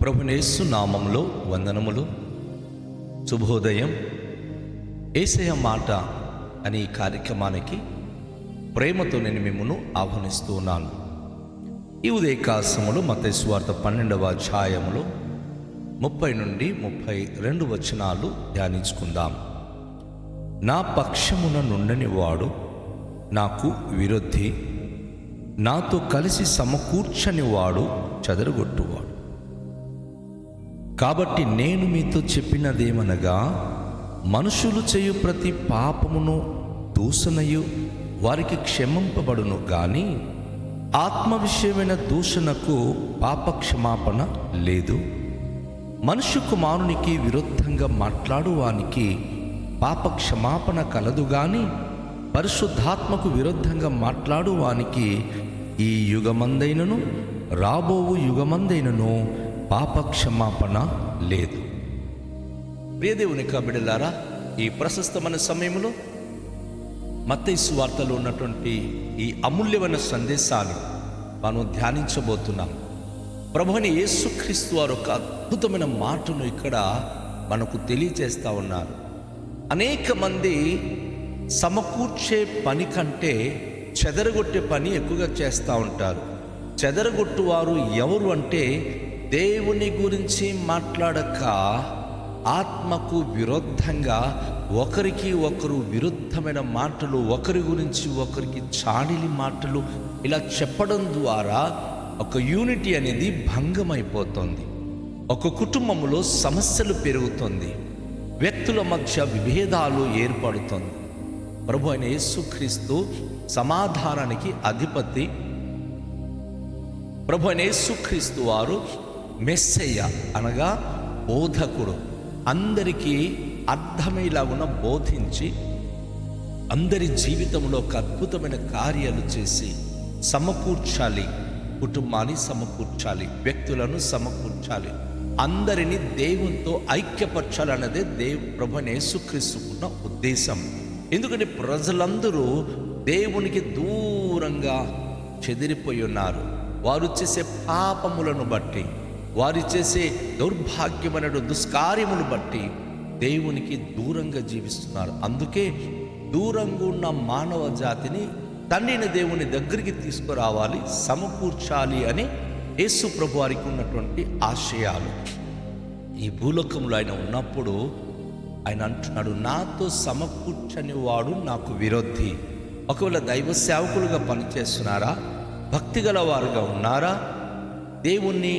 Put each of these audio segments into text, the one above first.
ప్రభునేసు నామములో వందనములు. శుభోదయం. యేసయ్య మాట అనే ఈ కార్యక్రమానికి ప్రేమతో నేను మిమ్మల్ని ఆహ్వానిస్తూ ఉన్నాను. ఈ ఉదయకాలములో మత్తయి సువార్త 12వ అధ్యాయములో 30 నుండి 32 వచనాలు ధ్యానించుకుందాం. నా పక్షమున నుండని వాడు నాకు విరోధి, నాతో కలిసి సమకూర్చని వాడు చెదరగొట్టువాడు. కాబట్టి నేను మీతో చెప్పినదేమనగా, మనుషులు చేయు ప్రతి పాపమును దూషణయు వారికి క్షమింపబడును గాని ఆత్మ విషయమైన దూషణకు పాపక్షమాపణ లేదు. మనుష్య కుమారునికి విరుద్ధంగా మాట్లాడువానికి పాపక్షమాపణ కలదు గాని పరిశుద్ధాత్మకు విరుద్ధంగా మాట్లాడువానికి ఈ యుగమందైనను రాబోవు యుగమందైనను పాపక్షమాపణ లేదు. ప్రియదేవుని బిడ్డలారా, ఈ ప్రశస్తమైన సమయంలో మత్తయి సువార్తలో ఉన్నటువంటి ఈ అమూల్యమైన సందేశాన్ని మనం ధ్యానించబోతున్నాం. ప్రభువైన యేసుక్రీస్తు వారు ఒక అద్భుతమైన మాటను ఇక్కడ మనకు తెలియజేస్తూ ఉన్నారు. అనేక మంది సమకూర్చే పని కంటే చెదరగొట్టే పని ఎక్కువగా చేస్తూ ఉంటారు. చెదరగొట్టువారు ఎవరు అంటే, దేవుని గురించి మాట్లాడక ఆత్మకు విరుద్ధంగా ఒకరికి ఒకరు విరుద్ధమైన మాటలు, ఒకరి గురించి ఒకరికి చాడిలి మాటలు ఇలా చెప్పడం ద్వారా ఒక యూనిటీ అనేది భంగమైపోతుంది. ఒక కుటుంబంలో సమస్యలు పెరుగుతుంది, వ్యక్తుల మధ్య విభేదాలు ఏర్పడుతుంది. ప్రభు అయిన యేసుక్రీస్తు సమాధానానికి అధిపతి. ప్రభు అయిన యేసుక్రీస్తు వారు మెస్సయ్య అనగా బోధకుడు. అందరికీ అర్థమయ్యేలాగున బోధించి అందరి జీవితంలో ఒక అద్భుతమైన కార్యాలు చేసి సమకూర్చాలి, కుటుంబాన్ని సమకూర్చాలి, వ్యక్తులను సమకూర్చాలి, అందరినీ దేవునితో ఐక్యపరచాలన్నదే ప్రభు అయిన యేసుక్రీస్తుకున్న ఉద్దేశం. ఎందుకంటే ప్రజలందరూ దేవునికి దూరంగా చెదిరిపోయి ఉన్నారు. వారు చేసే పాపములను బట్టి, వారు చేసే దౌర్భాగ్యమైన దుష్కార్యములు బట్టి దేవునికి దూరంగా జీవిస్తున్నారు. అందుకే దూరంగా ఉన్న మానవ జాతిని తండ్రిని దేవుని దగ్గరికి తీసుకురావాలి, సమకూర్చాలి అని యేసు ప్రభు వారికి ఉన్నటువంటి ఆశయాలు. ఈ భూలోకంలో ఆయన ఉన్నప్పుడు ఆయన అంటున్నాడు, నాతో సమకూర్చని వాడు నాకు విరోధి. ఒకవేళ దైవ సేవకులుగా పనిచేస్తున్నారా, భక్తి గల వారుగా ఉన్నారా, దేవుని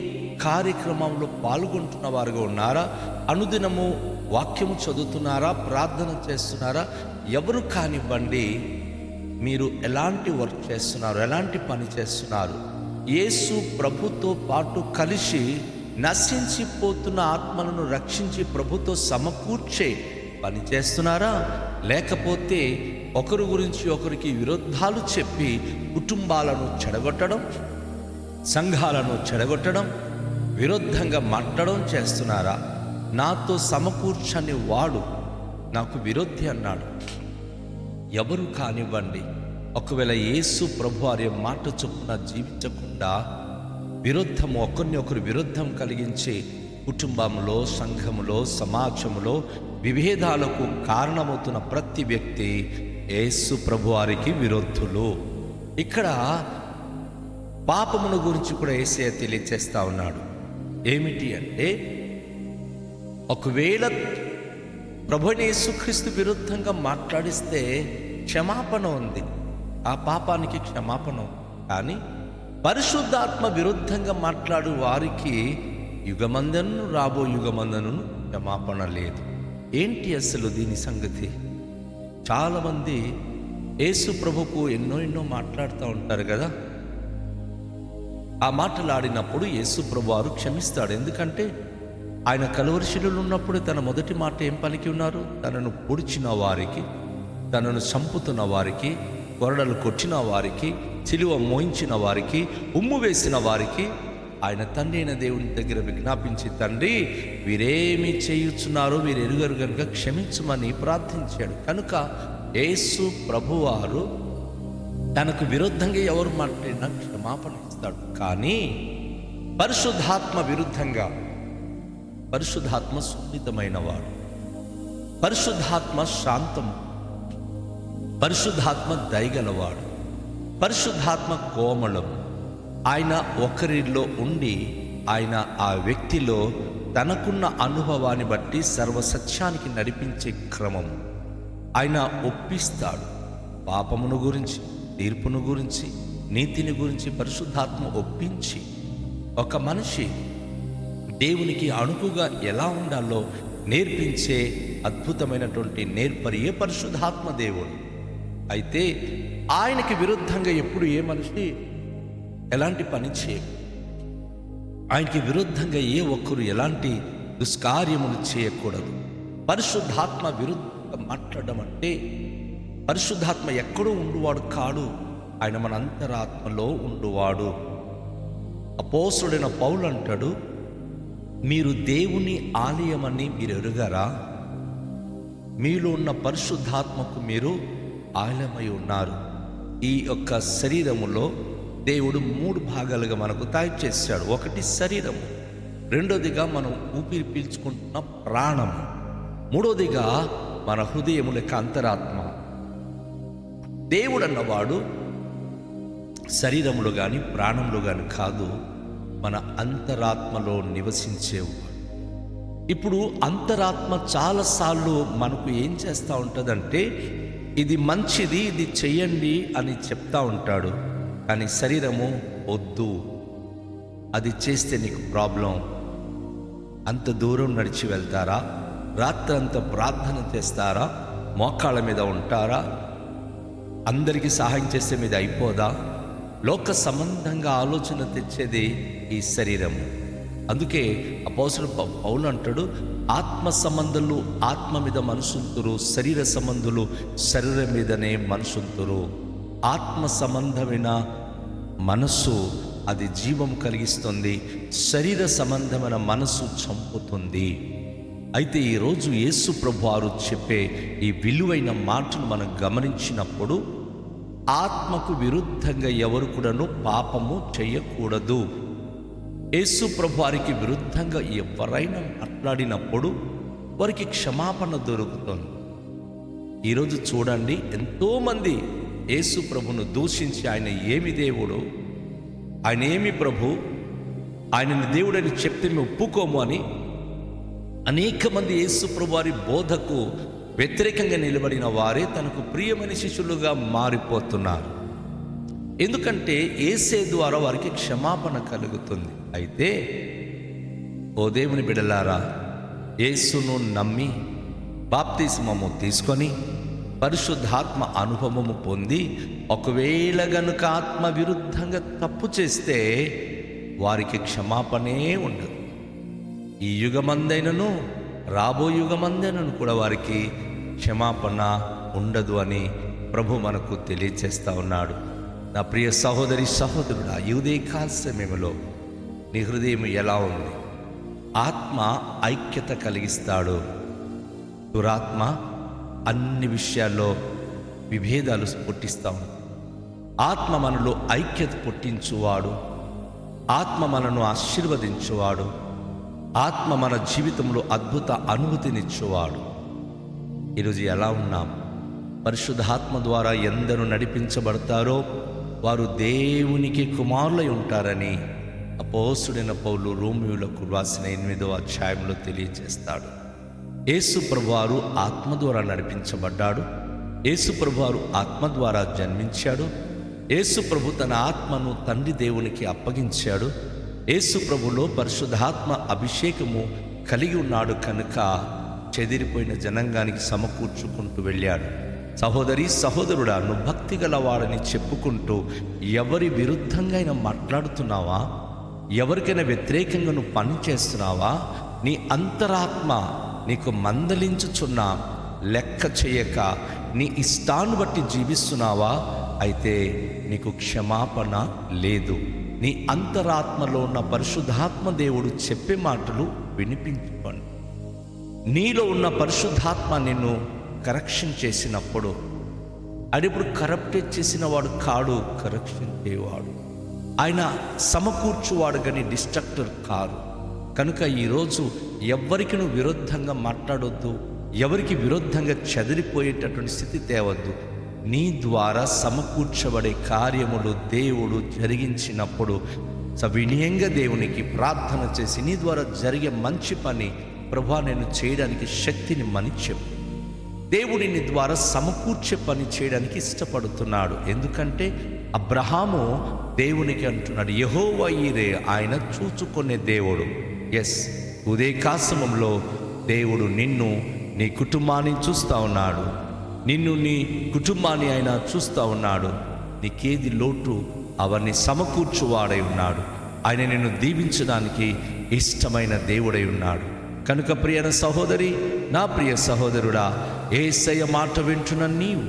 కార్యక్రమంలో పాల్గొంటున్న వారుగా ఉన్నారా, అనుదినము వాక్యము చదువుతున్నారా, ప్రార్థన చేస్తున్నారా, ఎవరు కానివ్వండి, మీరు ఎలాంటి వర్క్ చేస్తున్నారు, ఎలాంటి పని చేస్తున్నారు, యేసు ప్రభుతో పాటు కలిసి నశించిపోతున్న ఆత్మలను రక్షించి ప్రభుతో సమకూర్చే పని చేస్తున్నారా, లేకపోతే ఒకరి గురించి ఒకరికి విరుద్ధాలు చెప్పి కుటుంబాలను చెడగొట్టడం, సంఘాలను చెడగొట్టడం, విరుద్ధంగా మాట్లాడడం చేస్తున్నారా? నాతో సమకూర్చని వాడు నాకు విరోధి అన్నాడు. ఎవరు కానివ్వండి, ఒకవేళ యేసు ప్రభు వారి మాట చొప్పున జీవించకుండా విరుద్ధము, ఒకరిని ఒకరు విరుద్ధం కలిగించి కుటుంబంలో, సంఘములో, సమాజంలో విభేదాలకు కారణమవుతున్న ప్రతి వ్యక్తి యేసు ప్రభు వారికి విరోధులు. ఇక్కడ పాపమును గురించి కూడా యేసయ్య తెలియచేస్తా ఉన్నాడు. ఏమిటి అంటే, ఒకవేళ ప్రభువైన యేసుక్రీస్తు విరుద్ధంగా మాట్లాడిస్తే క్షమాపణ ఉంది, ఆ పాపానికి క్షమాపణ ఉంది. కానీ పరిశుద్ధాత్మ విరుద్ధంగా మాట్లాడు వారికి యుగమందను రాబో యుగమందను క్షమాపణ లేదు. ఏంటి అసలు దీని సంగతి? చాలామంది యేసు ప్రభుకు ఎన్నో మాట్లాడుతూ ఉంటారు కదా. ఆ మాటలాడినప్పుడు యేసు ప్రభు వారు క్షమిస్తాడు. ఎందుకంటే ఆయన కలువరి శిలువలో ఉన్నప్పుడు తన మొదటి మాట ఏం పలికి ఉన్నారు? తనను పొడిచిన వారికి, తనను చంపుతున్న వారికి, కొరడలు కొట్టిన వారికి, సిలువ మోయించిన వారికి, ఉమ్ము వేసిన వారికి ఆయన తండ్రి అయిన దేవుని దగ్గర విజ్ఞాపించి, తండ్రి వీరేమి చేయుచున్నారో వీరు ఎరుగరు కనుక క్షమించమని ప్రార్థించాడు. కనుక యేసు ప్రభువారు తనకు విరుద్ధంగా ఎవరు మాట్లాడినా క్షమాపణ ఇస్తాడు. కానీ పరిశుద్ధాత్మ విరుద్ధంగా పరిశుద్ధాత్మ సున్నితమైన వాడు, పరిశుద్ధాత్మ శాంతం, పరిశుద్ధాత్మ దయగలవాడు, పరిశుద్ధాత్మ కోమలం. ఆయన ఒకరిలో ఉండి ఆయన ఆ వ్యక్తిలో తనకున్న అనుభవాన్ని బట్టి సర్వసత్యానికి నడిపించే క్రమం. ఆయన ఒప్పిస్తాడు. పాపమును గురించి, తీర్పును గురించి, నీతిని గురించి పరిశుద్ధాత్మ ఒప్పించి ఒక మనిషి దేవునికి అణుకుగా ఎలా ఉండాలో నేర్పించే అద్భుతమైనటువంటి నేర్పరియే పరిశుద్ధాత్మ దేవుడు. అయితే ఆయనకి విరుద్ధంగా ఎప్పుడు ఏ మనిషి ఎలాంటి పని చేయదు. ఆయనకి విరుద్ధంగా ఏ ఒక్కరు ఎలాంటి దుష్కార్యములు చేయకూడదు. పరిశుద్ధాత్మ విరుద్ధంగా మాట్లాడడం అంటే పరిశుద్ధాత్మ ఎక్కడో ఉండువాడు కాడు, ఆయన మన అంతరాత్మలో ఉండువాడు. అపోస్తుడైన పౌలు అంటాడు, మీరు దేవుని ఆలయమని మీరు ఎరుగరా? మీలో ఉన్న పరిశుద్ధాత్మకు మీరు ఆలయమై ఉన్నారు. ఈ యొక్క శరీరములో దేవుడు 3 భాగాలుగా మనకు తయారు చేశాడు. ఒకటి శరీరము, రెండోదిగా మనం ఊపిరి పీల్చుకుంటున్న ప్రాణము, మూడోదిగా మన హృదయము లేక అంతరాత్మ. దేవుడు అన్నవాడు శరీరములు కానీ ప్రాణములు కానీ కాదు, మన అంతరాత్మలో నివసించేవాడు. ఇప్పుడు అంతరాత్మ చాలాసార్లు మనకు ఏం చేస్తూ ఉంటుందంటే, ఇది మంచిది, ఇది చెయ్యండి అని చెప్తా ఉంటాడు. కానీ శరీరము వద్దు, అది చేస్తే నీకు ప్రాబ్లం. అంత దూరం నడిచి వెళ్తారా? రాత్రంతా ప్రార్థన చేస్తారా? మోకాళ్ళ మీద ఉంటారా? అందరికీ సహాయం చేసే మీద అయిపోదా? లోక సంబంధంగా ఆలోచన తెచ్చేది ఈ శరీరము. అందుకే అపోస్తలుడు పౌలు అంటాడు, ఆత్మ సంబంధులు ఆత్మ మీద మనసుంతురు, శరీర సంబంధులు శరీరం మీదనే మనసుంతురు. ఆత్మ సంబంధమైన మనస్సు అది జీవం కలిగిస్తుంది, శరీర సంబంధమైన మనస్సు చంపుతుంది. అయితే ఈరోజు యేసు ప్రభువారు చెప్పే ఈ విలువైన మాటను మనం గమనించినప్పుడు, ఆత్మకు విరుద్ధంగా ఎవరు కూడాను పాపము చేయకూడదు. యేసు ప్రభువారికి విరుద్ధంగా ఎవరైనా మాట్లాడినప్పుడు వారికి క్షమాపణ దొరుకుతుంది. ఈరోజు చూడండి, ఎంతోమంది యేసు ప్రభును దూషించి ఆయన ఏమి దేవుడు, ఆయన ఏమి ప్రభు, ఆయనని దేవుడని చెప్తే మేము ఒప్పుకోము అని అనేక మంది యేసు ప్రభువారి బోధకు వ్యతిరేకంగా నిలబడిన వారే తనకు ప్రియమైన శిష్యులుగా మారిపోతున్నారు. ఎందుకంటే యేసే ద్వారా వారికి క్షమాపణ కలుగుతుంది. అయితే ఓ దేవుని బిడ్డలారా, యేసును నమ్మి బాప్తిస్మము తీసుకొని పరిశుద్ధాత్మ అనుభవము పొంది ఒకవేళ గనుక ఆత్మ విరుద్ధంగా తప్పు చేస్తే వారికి క్షమాపణే ఉండదు. ఈ యుగమందైనను రాబో యుగమందైనను కూడా వారికి క్షమాపణ ఉండదు అని ప్రభు మనకు తెలియచేస్తా ఉన్నాడు. నా ప్రియ సహోదరి సహోదరుడా, ఈ ఉదయకాల సమయంలో నీ హృదయం ఎలా ఉంది? ఆత్మ ఐక్యత కలిగిస్తాడు. దురాత్మ అన్ని విషయాల్లో విభేదాలు పుట్టిస్తా ఉంది. ఆత్మ మనలో ఐక్యత పుట్టించువాడు, ఆత్మ మనను ఆశీర్వదించువాడు, ఆత్మ మన జీవితంలో అద్భుత అనుభూతినిచ్చేవాడు. ఈరోజు ఎలా ఉన్నాం? పరిశుద్ధాత్మ ద్వారా ఎందరు నడిపించబడతారో వారు దేవునికి కుమారులై ఉంటారని అపోస్తుడైన పౌలు రోమీయులకు రాసిన 8వ అధ్యాయంలో తెలియజేస్తాడు. యేసు ప్రభువారు ఆత్మ ద్వారా నడిపించబడ్డాడు. యేసు ప్రభువారు ఆత్మ ద్వారా జన్మించాడు. యేసు ప్రభు తన ఆత్మను తండ్రి దేవునికి అప్పగించాడు. యేసు ప్రభులో పరిశుద్ధాత్మ అభిషేకము కలిగి ఉన్నాడు కనుక చెదిరిపోయిన జనాంగానికి సమకూర్చుకుంటూ వెళ్ళాడు. సహోదరి సహోదరుడా, నువ్వు భక్తి గలవాడని చెప్పుకుంటూ ఎవరి విరుద్ధంగా మాట్లాడుతున్నావా? ఎవరికైనా వ్యతిరేకంగా నువ్వు పని చేస్తున్నావా? నీ అంతరాత్మ నీకు మందలించుచున్నా లెక్క చేయక నీ ఇష్టాన్ని బట్టి జీవిస్తున్నావా? అయితే నీకు క్షమాపణ లేదు. నీ అంతరాత్మలో ఉన్న పరిశుద్ధాత్మ దేవుడు చెప్పే మాటలు వినిపించుకోండి. నీలో ఉన్న పరిశుద్ధాత్మ నిన్ను కరెక్షన్ చేసినప్పుడు, అడిప్పుడు కరప్టేట్ చేసిన వాడు కాడు, కరెక్షన్ చేయవాడు. ఆయన సమకూర్చువాడు కానీ డిస్ట్రక్టర్ కాదు. కనుక ఈరోజు ఎవ్వరికి నువ్వు విరుద్ధంగా మాట్లాడొద్దు, ఎవరికి విరుద్ధంగా చెదిరిపోయేటటువంటి స్థితి తేవద్దు. నీ ద్వారా సమకూర్చబడే కార్యములు దేవుడు జరిగించినప్పుడు సవినయంగా దేవునికి ప్రార్థన చేసి నీ ద్వారా జరిగే మంచి పని ప్రభువా నేను చేయడానికి శక్తిని మనిచ్చావు. దేవుడి నీ ద్వారా సమకూర్చే పని చేయడానికి ఇష్టపడుతున్నాడు. ఎందుకంటే అబ్రహాము దేవునికి అంటున్నాడు, యెహోవా ఈరే, ఆయన చూచుకునే దేవుడు. ఎస్, ఉదయకాశమంలో దేవుడు నిన్ను నీ కుటుంబాన్ని చూస్తూ ఉన్నాడు, నిన్ను నీ కుటుంబాన్ని ఆయన చూస్తూ ఉన్నాడు. నీకేది లోటు అవన్నీ సమకూర్చువాడై ఉన్నాడు. ఆయన నిన్ను దీవించడానికి ఇష్టమైన దేవుడై ఉన్నాడు. కనుక ప్రియ సహోదరి, నా ప్రియ సహోదరుడా, యేసయ్య మాట వింటున్న నీవు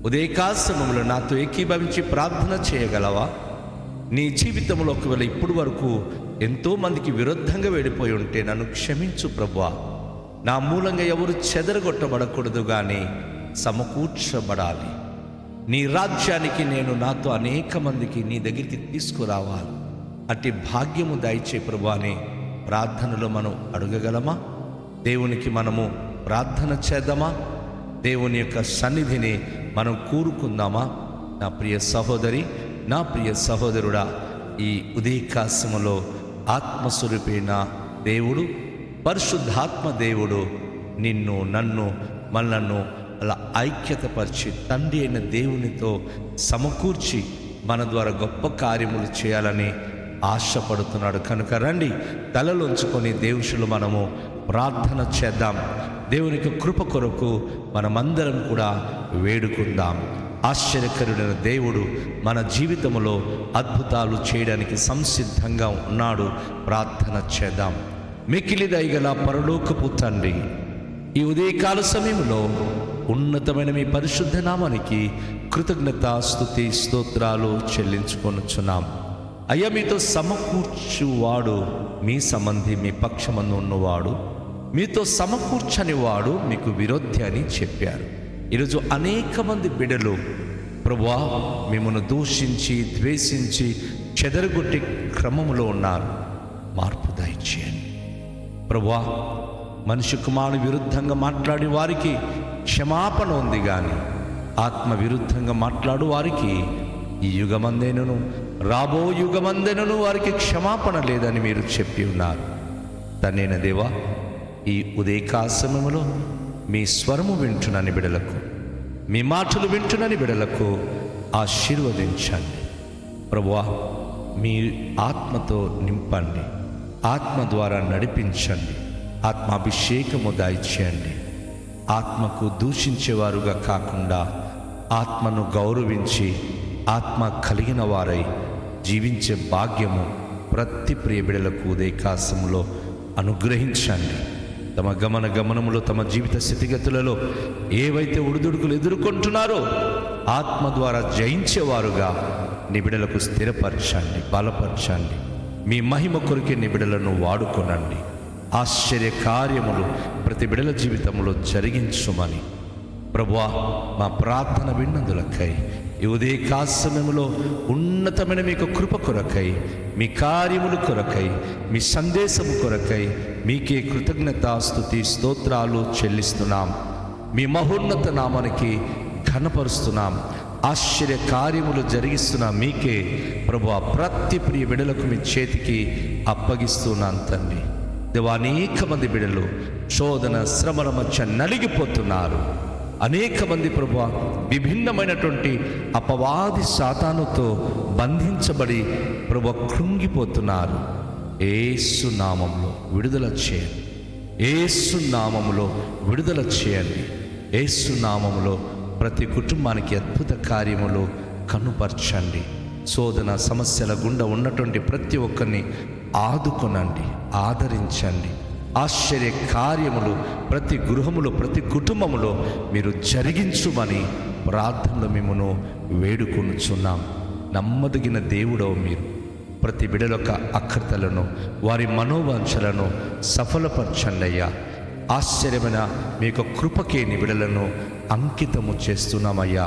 ఉదయకాశమంలో నాతో ఏకీభవించి ప్రార్థన చేయగలవా? నీ జీవితంలో ఒకవేళ ఇప్పుడు వరకు ఎంతోమందికి విరుద్ధంగా వెళ్ళిపోయి ఉంటే నన్ను క్షమించు ప్రభువా. నా మూలంగా ఎవరు చెదరగొట్టబడకూడదు, కానీ సమకూర్చబడాలి. నీ రాజ్యానికి నేను నాతో అనేక మందికి నీ దగ్గరికి తీసుకురావాలి. అట్టి భాగ్యము దయచే ప్రభువా అని ప్రార్థనలో మనం అడగగలమా? దేవునికి మనము ప్రార్థన చేద్దామా? దేవుని యొక్క సన్నిధిని మనం కూరుకుందామా? నా ప్రియ సహోదరి, నా ప్రియ సహోదరుడా, ఈ ఉదయకాశములో ఆత్మస్వరూపైన దేవుడు, పరిశుద్ధాత్మ దేవుడు నిన్ను, నన్ను, మనలను అలా ఐక్యతపరిచి తండ్రి అయిన దేవునితో సమకూర్చి మన ద్వారా గొప్ప కార్యములు చేయాలని ఆశపడుతున్నాడు. కనుక రండి, తలలోంచుకొని దేవుషులు మనము ప్రార్థన చేద్దాం. దేవునికి కృప కొరకు మనమందరం కూడా వేడుకుందాం. ఆశ్చర్యకరుడైన దేవుడు మన జీవితంలో అద్భుతాలు చేయడానికి సంసిద్ధంగా ఉన్నాడు. ప్రార్థన చేద్దాం. మిక్కిలి దయగల పరలోకపు తండ్రి, ఈ ఉదయకాల సమయంలో ఉన్నతమైన మీ పరిశుద్ధ నామానికి కృతజ్ఞత, స్తుతి, స్తోత్రాలు చెల్లించుకొనుచున్నాం. అయ్యా, మీతో సమకూర్చువాడు మీ సంబంధి, మీ పక్షమందు ఉన్నవాడు, మీతో సమకూర్చని వాడు మీకు విరోధి అని చెప్పారు. ఈరోజు అనేక మంది బిడ్డలు ప్రభువా మిమ్మల్ని దూషించి, ద్వేషించి, చెదరగొట్టే క్రమంలో ఉన్నారు. మార్పు దయచేయండి ప్రభువా. మనిషి కుమారుని విరుద్ధంగా మాట్లాడి వారికి క్షమాపణ ఉంది, కానీ ఆత్మ విరుద్ధంగా మాట్లాడు వారికి ఈ యుగమందేనను రాబో యుగమందేనను వారికి క్షమాపణ లేదని మీరు చెప్పి ఉన్నారు. తనేన దేవా, ఈ ఉదయకాశమములో మీ స్వరము వింటున్నని బిడలకు, మీ మాటలు వింటున్నని బిడలకు ఆశీర్వదించండి ప్రభువా. మీ ఆత్మతో నింపండి, ఆత్మ ద్వారా నడిపించండి, ఆత్మాభిషేకము దయచేయండి. ఆత్మకు దూషించేవారుగా కాకుండా ఆత్మను గౌరవించి ఆత్మ కలిగిన వారై జీవించే భాగ్యము ప్రతి ప్రియ బిడలకు ఉదయకాశములో అనుగ్రహించండి. తమ గమనములో, తమ జీవిత స్థితిగతులలో ఏవైతే ఒడిదుడుకులు ఎదుర్కొంటున్నారో ఆత్మ ద్వారా జయించేవారుగా నీ బిడలకు స్థిరపరచండి, బలపరచండి. మీ మహిమ కొరికే నీ బిడలను వాడుకొనండి. ఆశ్చర్య కార్యములు ప్రతి బిడల జీవితంలో జరిగించుమని ప్రభువా మా ప్రార్థన విన్నందులకై, ఈ ఉదయకాశమములో ఉన్నతమైన మీకు కృప కొరకై, మీ కార్యములు కొరకై, మీ సందేశము కొరకై మీకే కృతజ్ఞత, స్తుతి, స్తోత్రాలు చెల్లిస్తున్నాం. మీ మహోన్నత నామానికి ఘనపరుస్తున్నాం. ఆశ్చర్య కార్యములు జరిగిస్తున్న మీకే ప్రభువా ప్రతి ప్రియ బిడలకు మీ చేతికి అప్పగిస్తున్నాను తండ్రి. దేవా, అనేక మంది బిడలు శోధన, శ్రమల మధ్య నలిగిపోతున్నారు. అనేక మంది ప్రభువా విభిన్నమైనటువంటి అపవాది సాతానుతో బంధించబడి ప్రభువా కృంగిపోతున్నారు. యేసు నామములో విడుదల చేయండి, యేసు నామములో విడుదల చేయండి. యేసు నామములో ప్రతి కుటుంబానికి అద్భుత కార్యములు కనుపరచండి. శోధన సమస్యల గుండా ఉన్నటువంటి ప్రతి ఒక్కరిని ఆదుకొనండి, ఆదరించండి. ఆశ్చర్య కార్యములు ప్రతి గృహములో, ప్రతి కుటుంబములో మీరు జరిగించుమని ప్రార్థనలో మిమ్మను వేడుకొనుచున్నాం. నమ్మదగిన దేవుడవు మీరు. ప్రతి బిడలొక్క అక్కర్తలను, వారి మనోవాంఛలను సఫలపరచండి అయ్యా. ఆశ్చర్యమైన మీ యొక్క కృపకే నీ బిడలను అంకితము చేస్తున్నామయ్యా.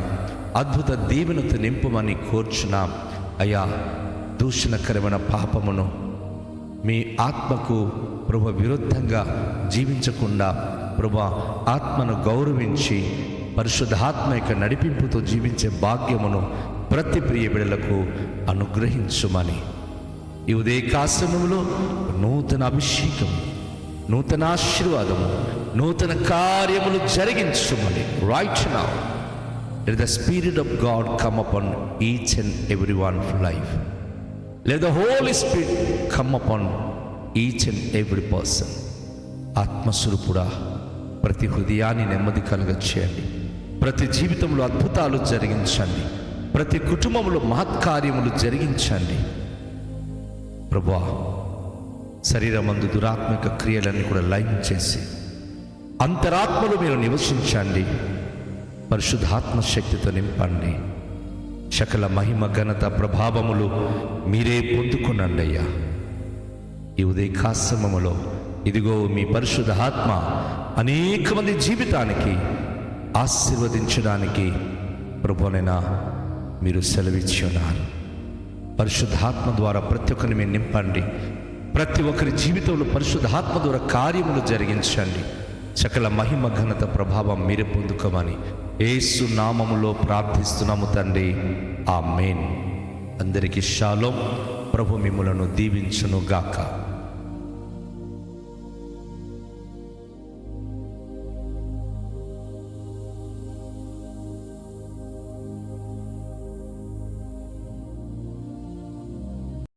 అద్భుత దీవెనతో నింపమని కోర్చున్నాం అయ్యా. దూషణకరమైన పాపమును, మీ ఆత్మకు ప్రభు విరుద్ధంగా జీవించకుండా ప్రభు ఆత్మను గౌరవించి పరిశుద్ధాత్మ యొక్క నడిపింపుతో జీవించే భాగ్యమును ప్రతి ప్రియ బిడ్డలకు అనుగ్రహించుమని ఈ ఉదయకాశనములో నూతన అభిషేకం, నూతన ఆశీర్వాదము, నూతన కార్యములు జరిగించుమని right now let the spirit of God come upon each and everyone's life. Let the Holy Spirit come upon each and every person. ఆత్మస్వరూపుడా, ప్రతి హృదయాన్ని నెమ్మది కలుగ చేయండి. ప్రతి జీవితంలో అద్భుతాలు జరిగించండి. ప్రతి కుటుంబంలో మహత్కార్యములు జరిగించండి. ప్రభువా, శరీరమందు దురాత్మిక క్రియలన్నీ కూడా లయం చేసి అంతరాత్మలో మీరు నివసించండి. పరిశుద్ధాత్మ శక్తితో నింపండి. సకల మహిమ, ఘనత, ప్రభావములు మీరే పొందుకునండి అయ్యా. ఈ ఉదయకాశ్రమములో ఇదిగో మీ పరిశుద్ధ ఆత్మ అనేక మంది జీవితానికి ఆశీర్వదించడానికి ప్రభువైనా మీరు సెలవిచ్చి ఉన్నారు. పరిశుద్ధాత్మ ద్వారా ప్రతి ఒక్కరిని మీరు నింపండి. ప్రతి ఒక్కరి జీవితంలో పరిశుద్ధాత్మ ద్వారా కార్యములు జరిగించండి. సకల మహిమ, ఘనత, ప్రభావం మీరే పొందుకోమని యేసు నామములో ప్రార్థిస్తున్నాము తండ్రి, ఆమేన్. అందరికీ షాలోం. ప్రభు మిమ్ములను దీవించును గాక.